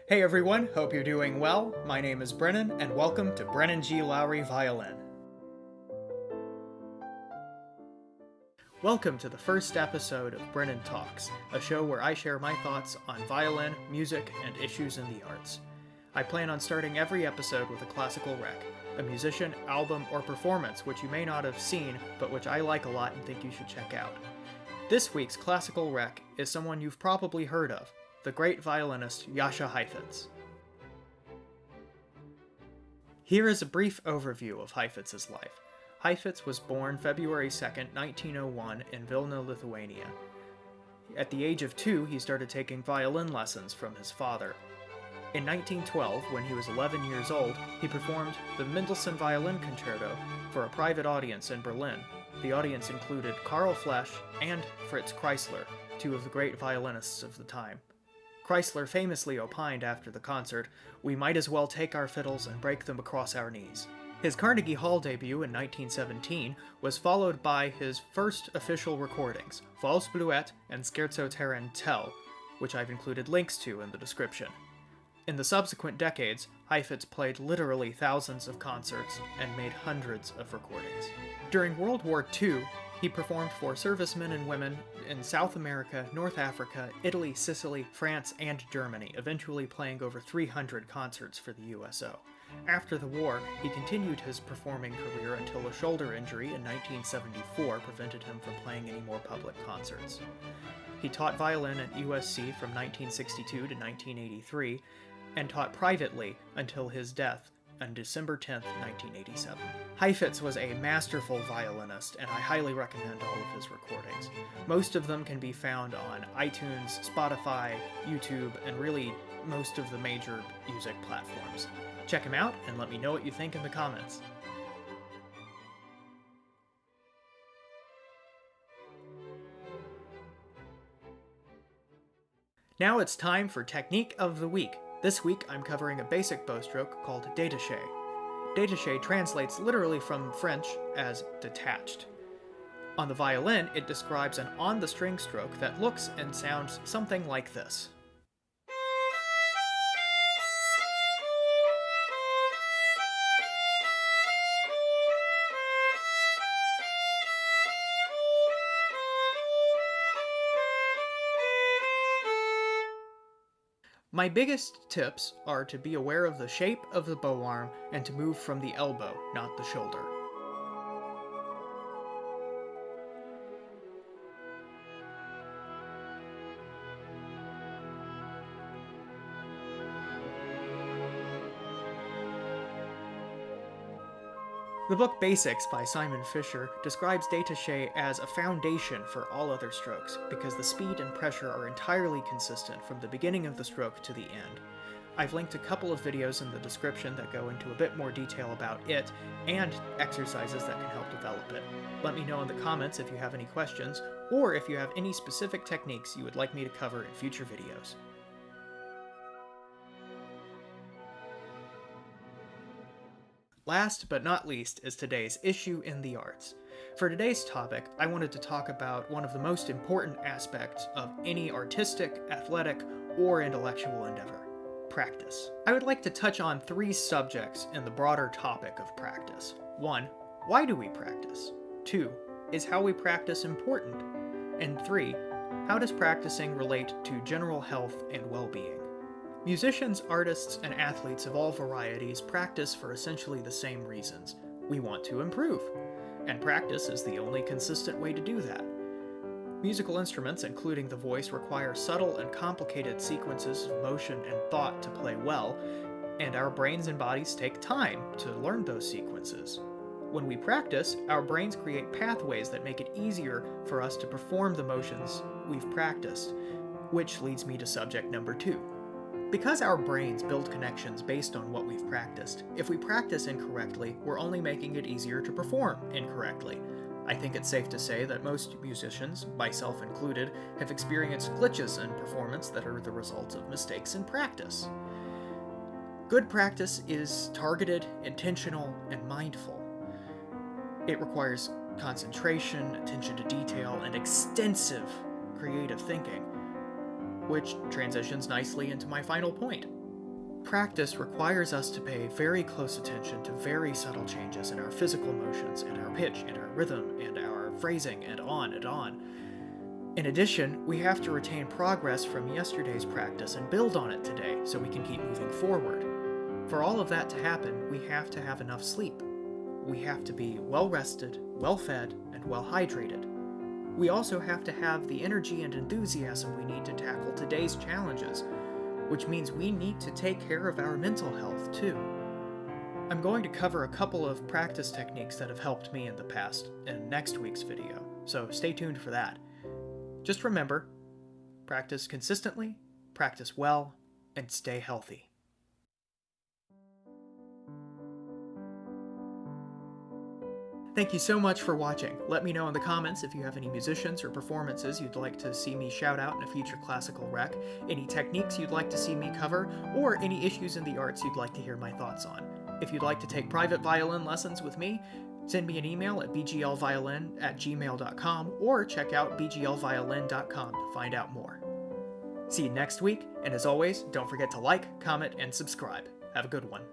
Hey everyone, hope you're doing well. My name is Brennan, and welcome to Brennan G. Lowrey Violin. Welcome to the first episode of Brennan Talks, a show where I share my thoughts on violin, music, and issues in the arts. I plan on starting every episode with a classical rec, a musician, album, or performance which you may not have seen, but which I like a lot and think you should check out. This week's classical rec is someone you've probably heard of, the great violinist Jascha Heifetz. Here is a brief overview of Heifetz's life. Heifetz was born February 2, 1901 in Vilna, Lithuania. At the age of 2, he started taking violin lessons from his father. In 1912, when he was 11 years old, he performed the Mendelssohn Violin Concerto for a private audience in Berlin. The audience included Karl Flesch and Fritz Kreisler, two of the great violinists of the time. Kreisler famously opined after the concert, "We might as well take our fiddles and break them across our knees." His Carnegie Hall debut in 1917 was followed by his first official recordings, Valse Bleuette and Scherzo Tarantelle, which I've included links to in the description. In the subsequent decades, Heifetz played literally thousands of concerts and made hundreds of recordings. During World War II, he performed for servicemen and women in South America, North Africa, Italy, Sicily, France, and Germany, eventually playing over 300 concerts for the USO. After the war, he continued his performing career until a shoulder injury in 1974 prevented him from playing any more public concerts. He taught violin at USC from 1962 to 1983, and taught privately until his death on December 10, 1987. Heifetz was a masterful violinist, and I highly recommend all of his recordings. Most of them can be found on iTunes, Spotify, YouTube, and really most of the major music platforms. Check him out and let me know what you think in the comments. Now it's time for Technique of the Week. This week I'm covering a basic bow stroke called Detaché. Detaché translates literally from French as detached. On the violin, it describes an on-the-string stroke that looks and sounds something like this. My biggest tips are to be aware of the shape of the bow arm and to move from the elbow, not the shoulder. The book Basics by Simon Fisher describes Detaché as a foundation for all other strokes because the speed and pressure are entirely consistent from the beginning of the stroke to the end. I've linked a couple of videos in the description that go into a bit more detail about it and exercises that can help develop it. Let me know in the comments if you have any questions or if you have any specific techniques you would like me to cover in future videos. Last but not least is today's issue in the arts. For today's topic, I wanted to talk about one of the most important aspects of any artistic, athletic, or intellectual endeavor: practice. I would like to touch on 3 subjects in the broader topic of practice. 1. Why do we practice? 2. Is how we practice important? And 3. How does practicing relate to general health and well-being? Musicians, artists, and athletes of all varieties practice for essentially the same reasons. We want to improve, and practice is the only consistent way to do that. Musical instruments, including the voice, require subtle and complicated sequences of motion and thought to play well, and our brains and bodies take time to learn those sequences. When we practice, our brains create pathways that make it easier for us to perform the motions we've practiced, which leads me to subject number 2. Because our brains build connections based on what we've practiced, if we practice incorrectly, we're only making it easier to perform incorrectly. I think it's safe to say that most musicians, myself included, have experienced glitches in performance that are the result of mistakes in practice. Good practice is targeted, intentional, and mindful. It requires concentration, attention to detail, and extensive creative thinking, which transitions nicely into my final point. practice requires us to pay very close attention to very subtle changes in our physical motions, and our pitch, and our rhythm, and our phrasing, and on and on. In addition, we have to retain progress from yesterday's practice and build on it today so we can keep moving forward. For all of that to happen, we have to have enough sleep. We have to be well rested, well fed, and well hydrated. We also have to have the energy and enthusiasm we need to tackle today's challenges, which means we need to take care of our mental health too. I'm going to cover a couple of practice techniques that have helped me in the past in next week's video, so stay tuned for that. Just remember, practice consistently, practice well, and stay healthy. Thank you so much for watching. Let me know in the comments if you have any musicians or performances you'd like to see me shout out in a future classical rec, any techniques you'd like to see me cover, or any issues in the arts you'd like to hear my thoughts on. If you'd like to take private violin lessons with me, send me an email at bglviolin@gmail.com or check out bglviolin.com to find out more. See you next week, and as always, don't forget to like, comment, and subscribe. Have a good one.